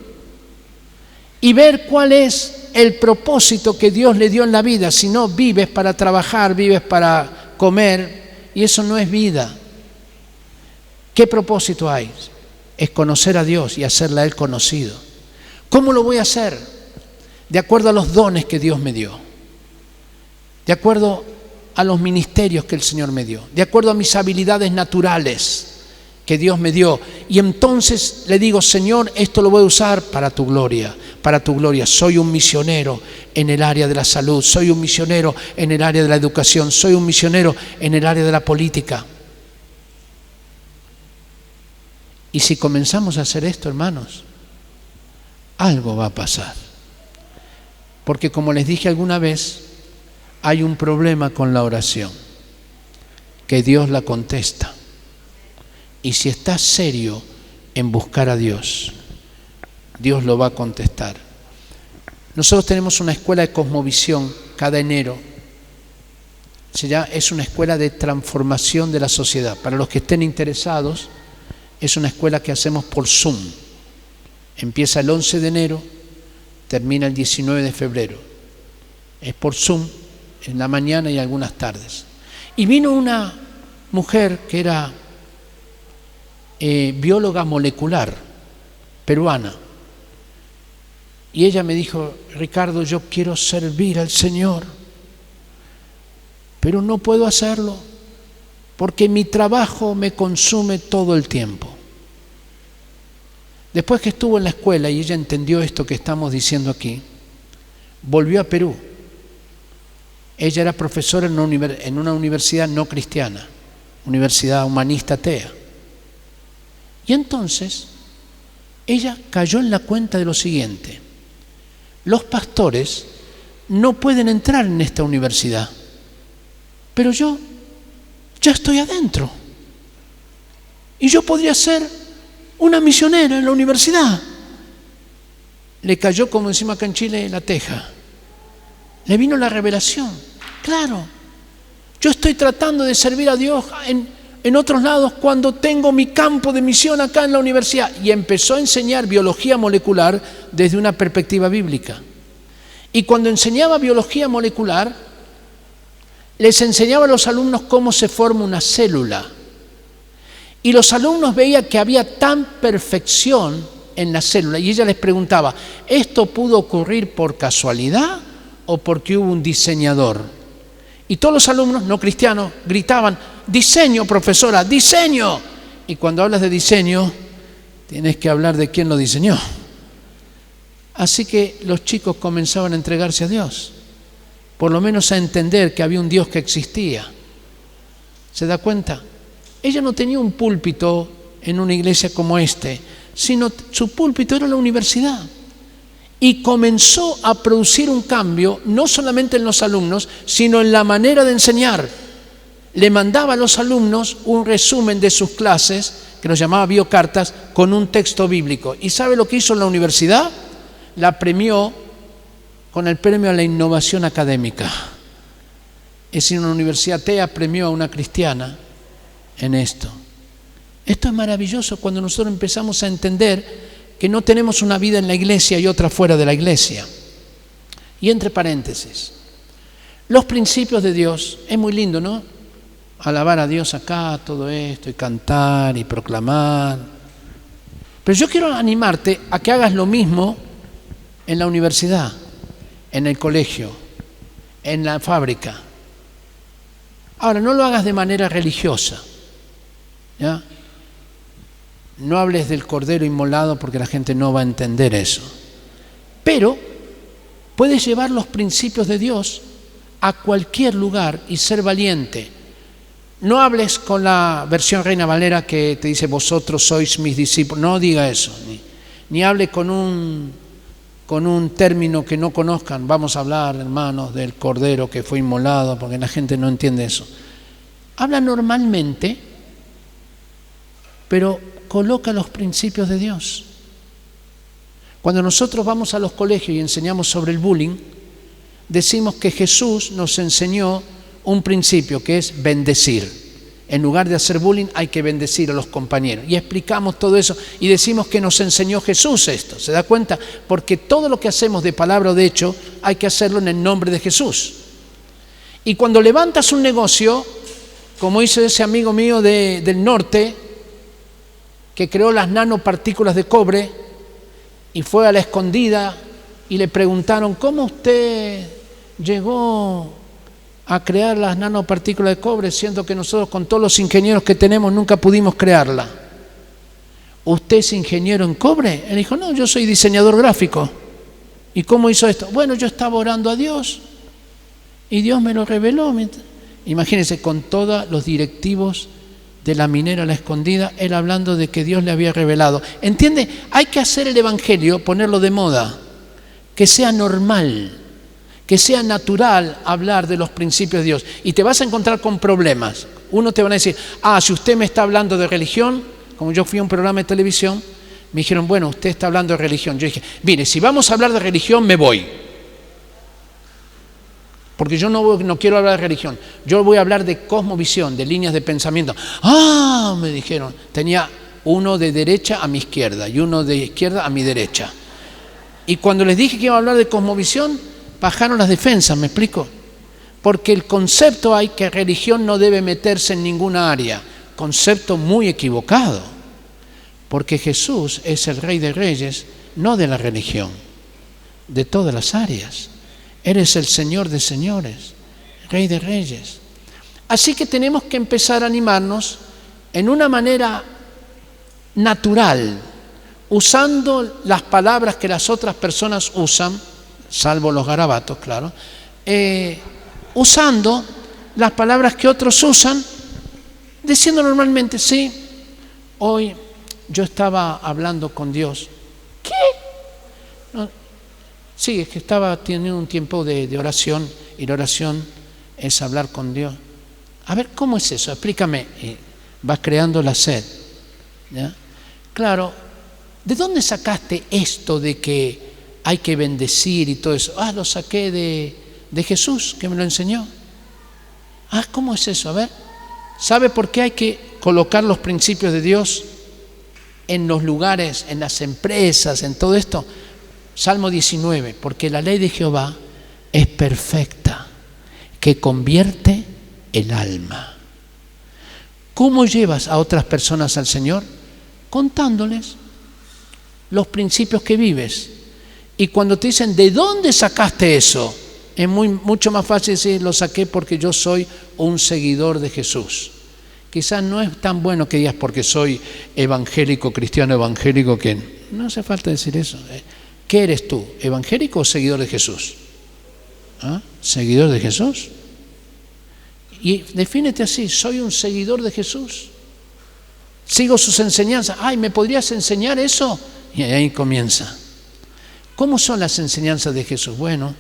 y ver cuál es el propósito que Dios le dio en la vida. Si no, vives para trabajar, vives para comer, y eso no es vida. ¿Qué propósito hay? Es conocer a Dios y hacerle a Él conocido. ¿Cómo lo voy a hacer? De acuerdo a los dones que Dios me dio, de acuerdo a los ministerios que el Señor me dio, de acuerdo a mis habilidades naturales que Dios me dio. Y entonces le digo, Señor, esto lo voy a usar para tu gloria, para tu gloria. Soy un misionero en el área de la salud, soy un misionero en el área de la educación, soy un misionero en el área de la política. Y si comenzamos a hacer esto, hermanos, algo va a pasar. Porque como les dije alguna vez, hay un problema con la oración, que Dios la contesta. Y si estás serio en buscar a Dios, Dios lo va a contestar. Nosotros tenemos una escuela de cosmovisión cada enero. Es una escuela de transformación de la sociedad. Para los que estén interesados, es una escuela que hacemos por Zoom. Empieza el 11 de enero, termina el 19 de febrero. Es por Zoom, en la mañana y algunas tardes. Y vino una mujer que era bióloga molecular, peruana. Y ella me dijo, Ricardo, yo quiero servir al Señor, pero no puedo hacerlo porque mi trabajo me consume todo el tiempo. Después que estuvo en la escuela y ella entendió esto que estamos diciendo aquí, volvió a Perú. Ella era profesora en una universidad no cristiana, universidad humanista atea. Y entonces ella cayó en la cuenta de lo siguiente: los pastores no pueden entrar en esta universidad, pero yo ya estoy adentro y yo podría ser una misionera en la universidad. Le cayó, como decimos acá en Chile, la teja. Le vino la revelación. Claro, yo estoy tratando de servir a Dios en otros lados cuando tengo mi campo de misión acá en la universidad. Y empezó a enseñar biología molecular desde una perspectiva bíblica. Y cuando enseñaba biología molecular, les enseñaba a los alumnos cómo se forma una célula. Y los alumnos veían que había tan perfección en la célula. Y ella les preguntaba, ¿esto pudo ocurrir por casualidad o porque hubo un diseñador? Y todos los alumnos no cristianos gritaban, diseño, profesora, diseño. Y cuando hablas de diseño, tienes que hablar de quién lo diseñó. Así que los chicos comenzaban a entregarse a Dios, por lo menos a entender que había un Dios que existía. ¿Se da cuenta? Ella no tenía un púlpito en una iglesia como sino su púlpito era la universidad. Y comenzó a producir un cambio, no solamente en los alumnos, sino en la manera de enseñar. Le mandaba a los alumnos un resumen de sus clases, que los llamaba biocartas, con un texto bíblico. ¿Y sabe lo que hizo en la universidad? La premió con el premio a la innovación académica. Es decir, una universidad atea premió a una cristiana en esto. Esto es maravilloso cuando nosotros empezamos a entender que no tenemos una vida en la iglesia y otra fuera de la iglesia. Y entre paréntesis, los principios de Dios, es muy lindo, ¿no? Alabar a Dios acá, todo esto, y cantar y proclamar. Pero yo quiero animarte a que hagas lo mismo en la universidad, en el colegio, en la fábrica. Ahora, no lo hagas de manera religiosa, ¿ya? No hables del cordero inmolado porque la gente no va a entender eso. Pero puedes llevar los principios de Dios a cualquier lugar y ser valiente. No hables con la versión Reina Valera que te dice vosotros sois mis discípulos. No diga eso. Ni hable con un término que no conozcan. Vamos a hablar, hermanos, del cordero que fue inmolado, porque la gente no entiende eso. Habla normalmente, pero coloca los principios de Dios. Cuando nosotros vamos a los colegios y enseñamos sobre el bullying, decimos que Jesús nos enseñó un principio que es bendecir. En lugar de hacer bullying hay que bendecir a los compañeros. Y explicamos todo eso y decimos que nos enseñó Jesús esto. ¿Se da cuenta? Porque todo lo que hacemos de palabra o de hecho hay que hacerlo en el nombre de Jesús. Y cuando levantas un negocio, como hizo ese amigo mío del norte, que creó las nanopartículas de cobre y fue a la escondida y le preguntaron, ¿cómo usted llegó a crear las nanopartículas de cobre siendo que nosotros con todos los ingenieros que tenemos nunca pudimos crearla? ¿Usted es ingeniero en cobre? Él dijo, no, yo soy diseñador gráfico. ¿Y cómo hizo esto? Bueno, yo estaba orando a Dios y Dios me lo reveló. Imagínense, con todos los directivos de la minera La Escondida, él hablando de que Dios le había revelado. ¿Entiende? Hay que hacer el evangelio, ponerlo de moda, que sea normal, que sea natural hablar de los principios de Dios. Y te vas a encontrar con problemas. Uno te van a decir, si usted me está hablando de religión, como yo fui a un programa de televisión, me dijeron, bueno, usted está hablando de religión. Yo dije, mire, si vamos a hablar de religión, me voy. Porque yo no quiero hablar de religión. Yo voy a hablar de cosmovisión, de líneas de pensamiento. Me dijeron, tenía uno de derecha a mi izquierda y uno de izquierda a mi derecha. Y cuando les dije que iba a hablar de cosmovisión, bajaron las defensas, ¿me explico? Porque el concepto hay que religión no debe meterse en ninguna área. Concepto muy equivocado, porque Jesús es el Rey de Reyes, no de la religión, de todas las áreas. Él es el Señor de señores, Rey de Reyes. Así que tenemos que empezar a animarnos en una manera natural, usando las palabras que las otras personas usan, salvo los garabatos, claro, usando las palabras que otros usan, diciendo normalmente, sí, hoy yo estaba hablando con Dios. ¿Qué? No, sí, es que estaba teniendo un tiempo de oración, y la oración es hablar con Dios. A ver, ¿cómo es eso? Explícame. Y vas creando la sed, ¿ya? Claro, ¿de dónde sacaste esto de que hay que bendecir y todo eso? Lo saqué de Jesús, que me lo enseñó. ¿Cómo es eso? A ver. ¿Sabe por qué hay que colocar los principios de Dios en los lugares, en las empresas, en todo esto? Salmo 19, porque la ley de Jehová es perfecta, que convierte el alma. ¿Cómo llevas a otras personas al Señor? Contándoles los principios que vives. Y cuando te dicen, ¿de dónde sacaste eso? Es mucho más fácil decir, lo saqué porque yo soy un seguidor de Jesús. Quizás no es tan bueno que digas porque soy evangélico, cristiano evangélico, que no hace falta decir eso. ¿Qué eres tú? ¿Evangélico o seguidor de Jesús? ¿Seguidor de Jesús? Y defínete así, soy un seguidor de Jesús. Sigo sus enseñanzas. ¿Me podrías enseñar eso? Y ahí comienza. ¿Cómo son las enseñanzas de Jesús? Bueno,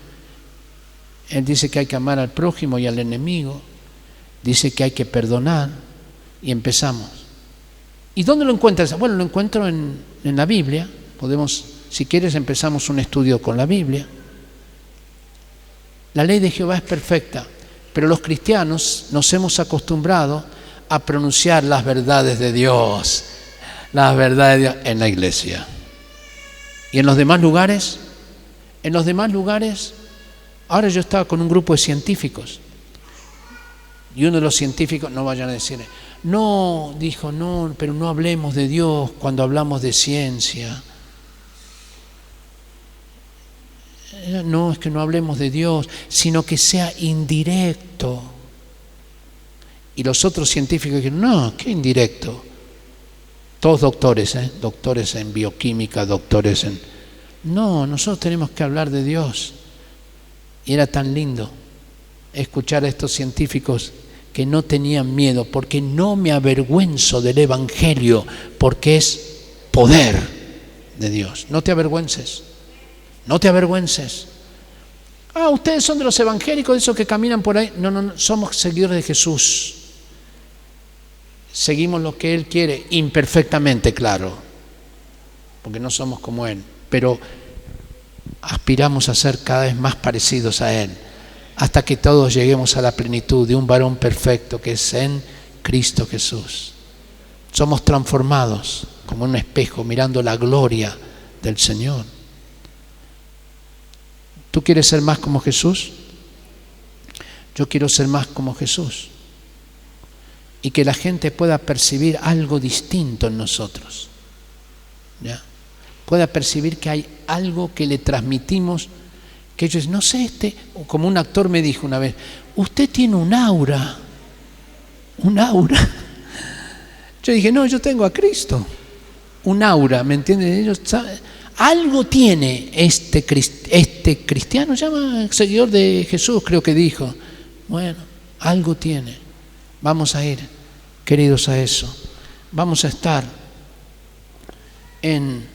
Él dice que hay que amar al prójimo y al enemigo. Dice que hay que perdonar. Y empezamos. ¿Y dónde lo encuentras? Bueno, lo encuentro en la Biblia. Podemos, si quieres, empezamos un estudio con la Biblia. La ley de Jehová es perfecta, pero los cristianos nos hemos acostumbrado a pronunciar las verdades de Dios, las verdades de Dios en la iglesia. ¿Y en los demás lugares? En los demás lugares, ahora yo estaba con un grupo de científicos. Y uno de los científicos, no vayan a decir, no, dijo, no, pero no hablemos de Dios cuando hablamos de ciencia. No, es que no hablemos de Dios, sino que sea indirecto. Y los otros científicos dijeron, no, ¿qué indirecto? Todos doctores, doctores en bioquímica, doctores en... No, nosotros tenemos que hablar de Dios. Y era tan lindo escuchar a estos científicos que no tenían miedo, porque no me avergüenzo del Evangelio, porque es poder de Dios. No te avergüences, no te avergüences. Ustedes son de los evangélicos, de esos que caminan por ahí. No, somos seguidores de Jesús. Seguimos lo que Él quiere, imperfectamente, claro, porque no somos como Él, pero aspiramos a ser cada vez más parecidos a Él, hasta que todos lleguemos a la plenitud de un varón perfecto que es en Cristo Jesús. Somos transformados como un espejo mirando la gloria del Señor. ¿Tú quieres ser más como Jesús? Yo quiero ser más como Jesús. y que la gente pueda percibir algo distinto en nosotros, ¿ya? Pueda percibir que hay algo que le transmitimos, que ellos, no sé, como un actor me dijo una vez, usted tiene un aura. Yo dije, no, yo tengo a Cristo, un aura, ¿me entienden? Ellos saben, algo tiene este cristiano, llama seguidor de Jesús, creo que dijo. Bueno, algo tiene. Vamos a ir, queridos, a eso. Vamos a estar en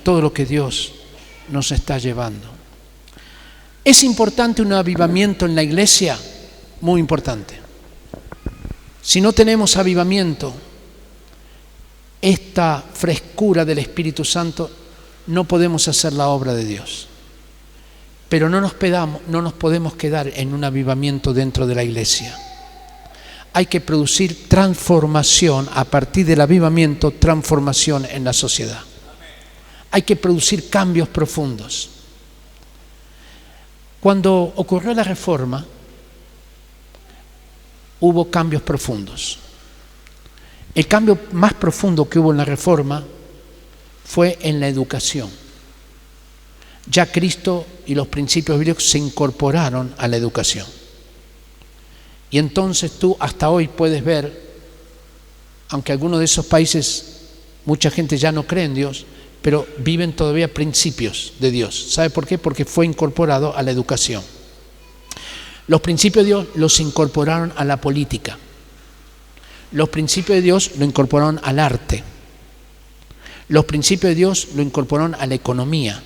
todo lo que Dios nos está llevando. ¿Es importante un avivamiento en la iglesia? Muy importante. Si no tenemos avivamiento, esta frescura del Espíritu Santo, no podemos hacer la obra de Dios. Pero no nos podemos quedar en un avivamiento dentro de la iglesia. Hay que producir transformación a partir del avivamiento, transformación en la sociedad. Hay que producir cambios profundos. Cuando ocurrió la Reforma, hubo cambios profundos. El cambio más profundo que hubo en la Reforma fue en la educación. Ya Cristo y los principios bíblicos se incorporaron a la educación. Y entonces tú hasta hoy puedes ver, aunque algunos de esos países mucha gente ya no cree en Dios, pero viven todavía principios de Dios. ¿Sabe por qué? Porque fue incorporado a la educación. Los principios de Dios los incorporaron a la política. Los principios de Dios lo incorporaron al arte. Los principios de Dios lo incorporaron a la economía.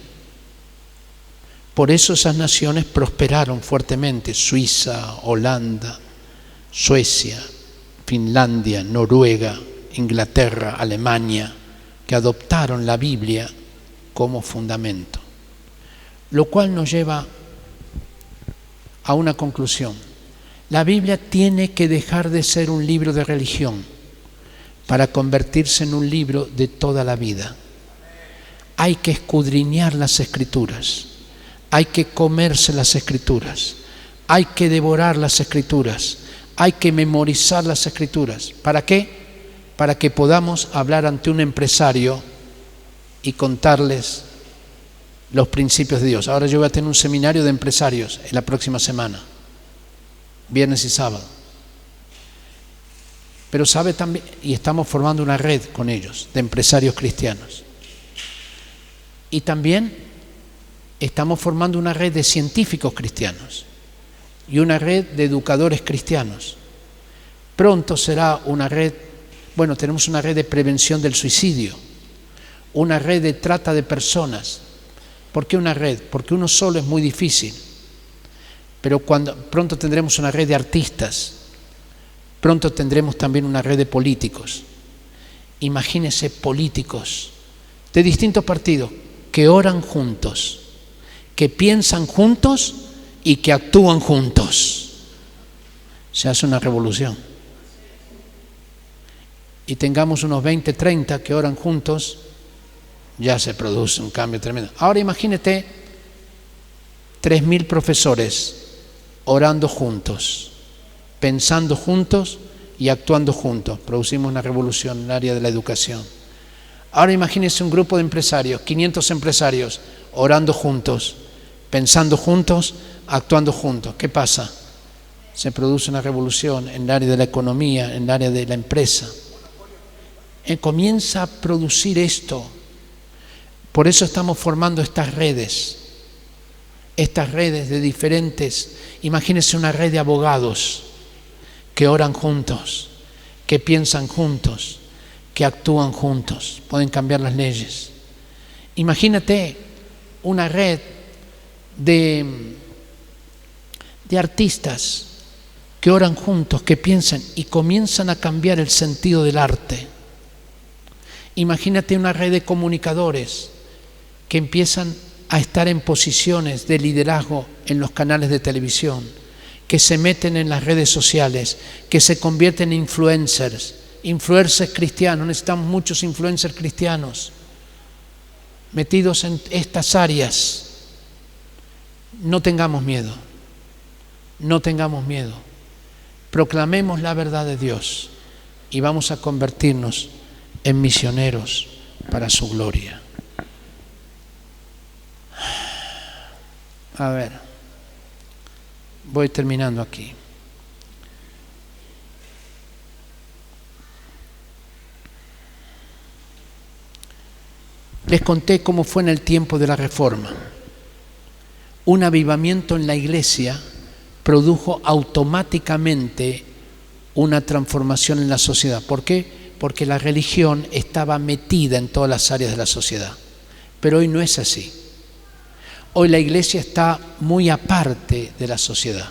Por eso esas naciones prosperaron fuertemente. Suiza, Holanda, Suecia, Finlandia, Noruega, Inglaterra, Alemania, que adoptaron la Biblia como fundamento. Lo cual nos lleva a una conclusión. La Biblia tiene que dejar de ser un libro de religión para convertirse en un libro de toda la vida. Hay que escudriñar las Escrituras, hay que comerse las Escrituras, hay que devorar las Escrituras, hay que memorizar las Escrituras. ¿Para qué? Para que podamos hablar ante un empresario y contarles los principios de Dios. Ahora yo voy a tener un seminario de empresarios en la próxima semana, viernes y sábado. Pero sabe también, y estamos formando una red con ellos, de empresarios cristianos. Y también estamos formando una red de científicos cristianos y una red de educadores cristianos. Pronto será una red, bueno, tenemos una red de prevención del suicidio, una red de trata de personas. ¿Por qué una red? Porque uno solo es muy difícil. Pero pronto tendremos una red de artistas, pronto tendremos también una red de políticos. Imagínense políticos de distintos partidos que oran juntos, que piensan juntos y que actúan juntos. Se hace una revolución. Y tengamos unos 20, 30 que oran juntos, ya se produce un cambio tremendo. Ahora imagínate 3.000 profesores orando juntos, pensando juntos y actuando juntos. Producimos una revolución en el área de la educación. Ahora imagínense un grupo de empresarios, 500 empresarios, orando juntos, pensando juntos, actuando juntos. ¿Qué pasa? Se produce una revolución en el área de la economía, en el área de la empresa. Comienza a producir esto. Por eso estamos formando estas redes de diferentes. Imagínense una red de abogados que oran juntos, que piensan juntos, que actúan juntos, pueden cambiar las leyes. Imagínate una red de artistas que oran juntos, que piensan y comienzan a cambiar el sentido del arte. Imagínate una red de comunicadores que empiezan a estar en posiciones de liderazgo en los canales de televisión, que se meten en las redes sociales, que se convierten en influencers cristianos. Necesitamos muchos influencers cristianos metidos en estas áreas. No tengamos miedo, proclamemos la verdad de Dios y vamos a convertirnos en misioneros para su gloria. A ver, voy terminando aquí. Les conté cómo fue en el tiempo de la Reforma. Un avivamiento en la iglesia produjo automáticamente una transformación en la sociedad. ¿Por qué? Porque la religión estaba metida en todas las áreas de la sociedad. Pero hoy no es así. Hoy la iglesia está muy aparte de la sociedad.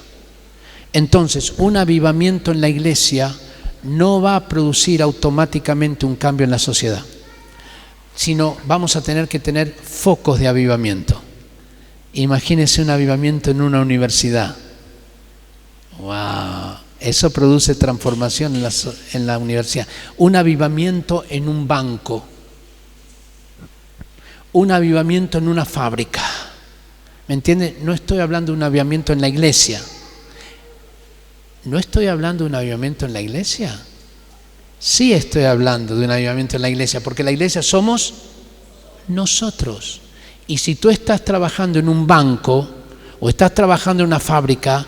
Entonces, un avivamiento en la iglesia no va a producir automáticamente un cambio en la sociedad, sino vamos a tener que tener focos de avivamiento. Imagínense un avivamiento en una universidad. ¡Wow! Eso produce transformación en la universidad. Un avivamiento en un banco. Un avivamiento en una fábrica. ¿Me entiende? No estoy hablando de un avivamiento en la iglesia. ¿No estoy hablando de un avivamiento en la iglesia? Sí estoy hablando de un avivamiento en la iglesia, porque la iglesia somos nosotros. Y si tú estás trabajando en un banco o estás trabajando en una fábrica,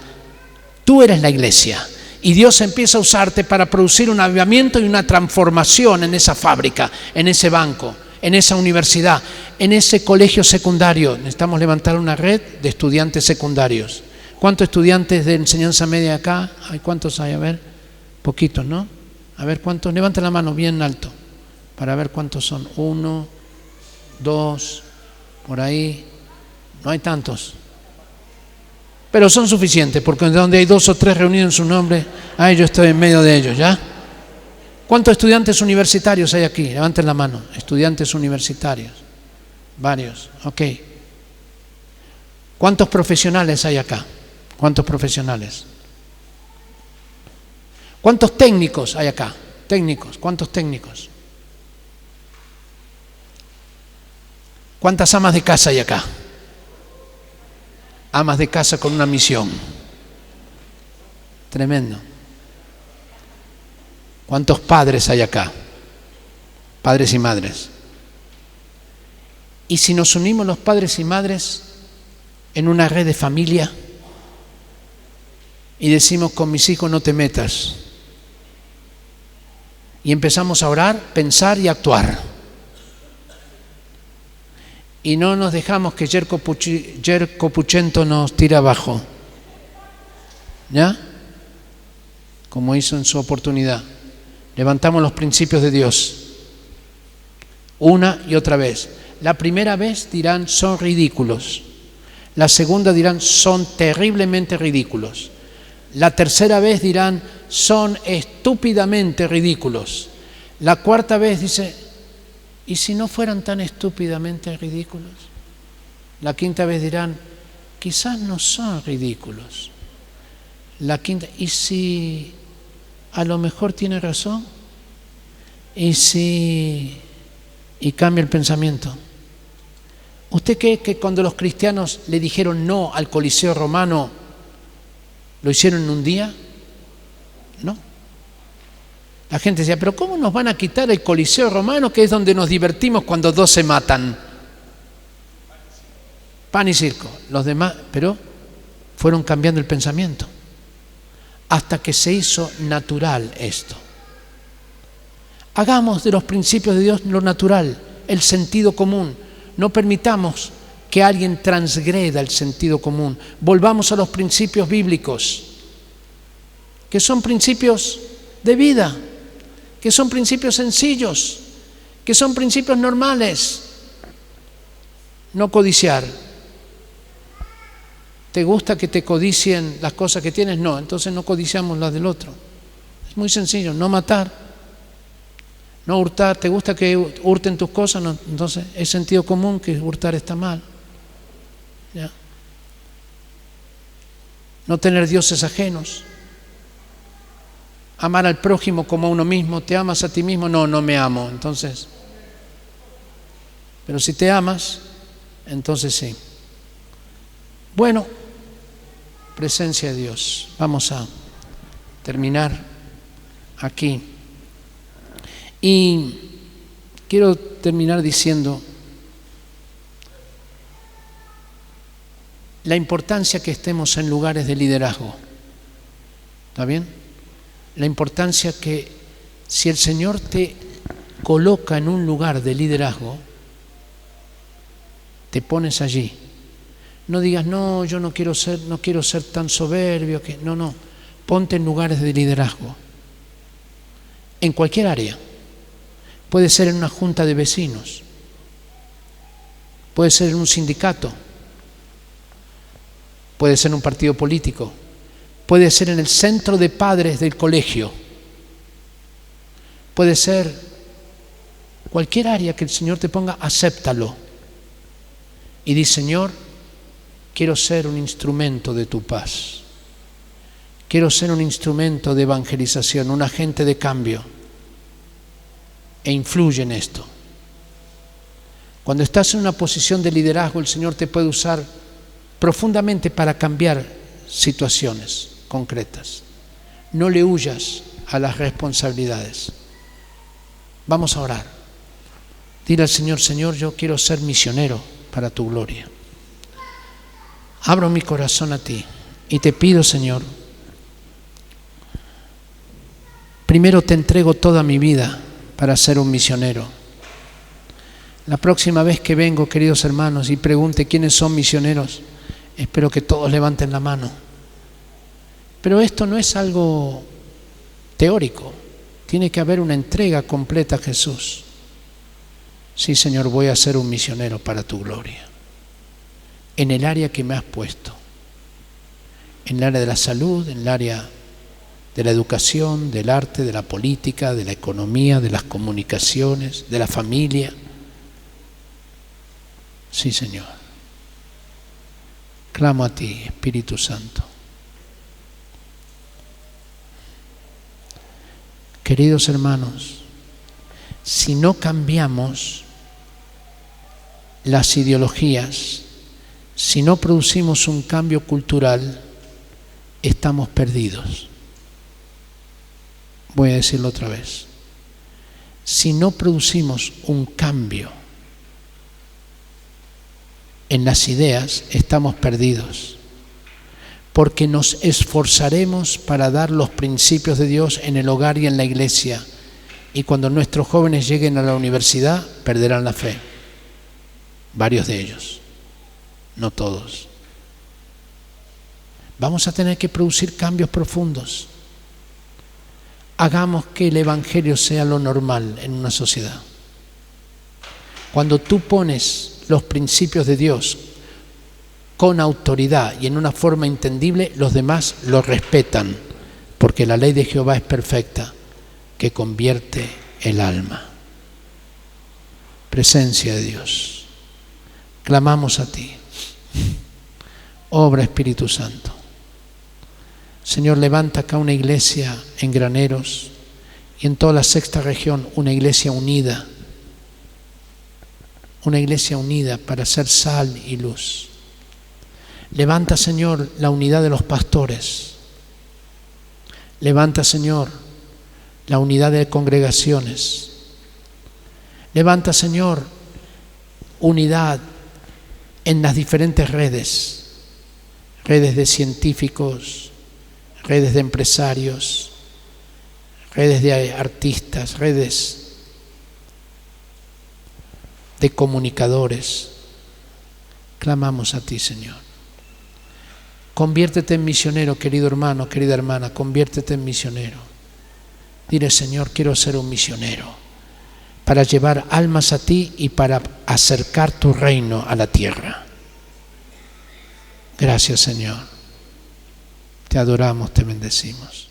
tú eres la iglesia. Y Dios empieza a usarte para producir un avivamiento y una transformación en esa fábrica, en ese banco, en esa universidad, en ese colegio secundario. Necesitamos levantar una red de estudiantes secundarios. ¿Cuántos estudiantes de enseñanza media acá? ¿Cuántos hay? A ver, poquitos, ¿no? A ver cuántos, levanten la mano bien alto para ver cuántos son. 1, 2, por ahí. No hay tantos. Pero son suficientes, porque donde hay 2 o 3 reunidos en su nombre, yo estoy en medio de ellos, ¿ya? ¿Cuántos estudiantes universitarios hay aquí? Levanten la mano. Estudiantes universitarios. Varios, ok. ¿Cuántos profesionales hay acá? ¿Cuántos profesionales? ¿Cuántos técnicos hay acá? Técnicos, ¿cuántos técnicos? ¿Cuántas amas de casa hay acá? Amas de casa con una misión. Tremendo. ¿Cuántos padres hay acá? Padres y madres. ¿Y si nos unimos los padres y madres en una red de familia y decimos con mis hijos no te metas? Y empezamos a orar, pensar y actuar. Y no nos dejamos que Jerko Puchento nos tire abajo. ¿Ya? Como hizo en su oportunidad. Levantamos los principios de Dios. Una y otra vez. La primera vez dirán son ridículos. La segunda dirán son terriblemente ridículos. La tercera vez dirán son estúpidamente ridículos. La cuarta vez dice, ¿y si no fueran tan estúpidamente ridículos? La quinta vez dirán, quizás no son ridículos. La quinta, ¿y si a lo mejor tiene razón? ¿Y si cambia el pensamiento? ¿Usted cree que cuando los cristianos le dijeron no al Coliseo romano, lo hicieron en un día? No. La gente decía, pero ¿cómo nos van a quitar el Coliseo romano, que es donde nos divertimos cuando 2 se matan? Pan y circo. Los demás, pero fueron cambiando el pensamiento hasta que se hizo natural esto. Hagamos de los principios de Dios lo natural, el sentido común. No permitamos que alguien transgreda el sentido común. Volvamos a los principios bíblicos, que son principios de vida, que son principios sencillos, que son principios normales. No codiciar. ¿Te gusta que te codicien las cosas que tienes? No, entonces no codiciamos las del otro. Es muy sencillo. No matar, no hurtar. ¿Te gusta que hurten tus cosas? No, entonces es sentido común que hurtar está mal. ¿Ya? No tener dioses ajenos. Amar al prójimo como a uno mismo. ¿Te amas a ti mismo? No, no me amo. Entonces, pero si te amas, entonces sí. Bueno, presencia de Dios. Vamos a terminar aquí. Y quiero terminar diciendo la importancia que estemos en lugares de liderazgo. ¿Está bien? La importancia que si el Señor te coloca en un lugar de liderazgo, te pones allí. No digas, no, yo no quiero ser tan soberbio. No, ponte en lugares de liderazgo. En cualquier área. Puede ser en una junta de vecinos. Puede ser en un sindicato. Puede ser en un partido político. Puede ser en el centro de padres del colegio. Puede ser cualquier área que el Señor te ponga, acéptalo. Y di, Señor, quiero ser un instrumento de tu paz. Quiero ser un instrumento de evangelización, un agente de cambio. E influye en esto. Cuando estás en una posición de liderazgo, el Señor te puede usar profundamente para cambiar situaciones concretas. No le huyas a las responsabilidades. Vamos a orar. Dile al Señor, Señor, yo quiero ser misionero para tu gloria. Abro mi corazón a ti y te pido, Señor, primero te entrego toda mi vida para ser un misionero. La próxima vez que vengo, queridos hermanos, y pregunte quiénes son misioneros, espero que todos levanten la mano. Pero esto no es algo teórico, tiene que haber una entrega completa a Jesús. Sí, Señor, voy a ser un misionero para tu gloria, en el área que me has puesto, en el área de la salud, en el área de la educación, del arte, de la política, de la economía, de las comunicaciones, de la familia. Sí, Señor. Clamo a ti, Espíritu Santo. Queridos hermanos, si no cambiamos las ideologías, si no producimos un cambio cultural, estamos perdidos. Voy a decirlo otra vez. Si no producimos un cambio en las ideas, estamos perdidos. Porque nos esforzaremos para dar los principios de Dios en el hogar y en la iglesia. Y cuando nuestros jóvenes lleguen a la universidad, perderán la fe. Varios de ellos, no todos. Vamos a tener que producir cambios profundos. Hagamos que el Evangelio sea lo normal en una sociedad. Cuando tú pones los principios de Dios con autoridad y en una forma entendible, los demás lo respetan, porque la ley de Jehová es perfecta, que convierte el alma. Presencia de Dios. Clamamos a ti. Obra, Espíritu Santo. Señor, levanta acá una iglesia en Graneros y en toda la sexta región, una iglesia unida para ser sal y luz. Levanta, Señor, la unidad de los pastores. Levanta, Señor, la unidad de congregaciones. Levanta, Señor, unidad en las diferentes redes de científicos, redes de empresarios, redes de artistas, redes de comunicadores. Clamamos a ti, Señor. Conviértete en misionero, querido hermano, querida hermana, conviértete en misionero. Dile, Señor, quiero ser un misionero para llevar almas a ti y para acercar tu reino a la tierra. Gracias, Señor. Te adoramos, te bendecimos.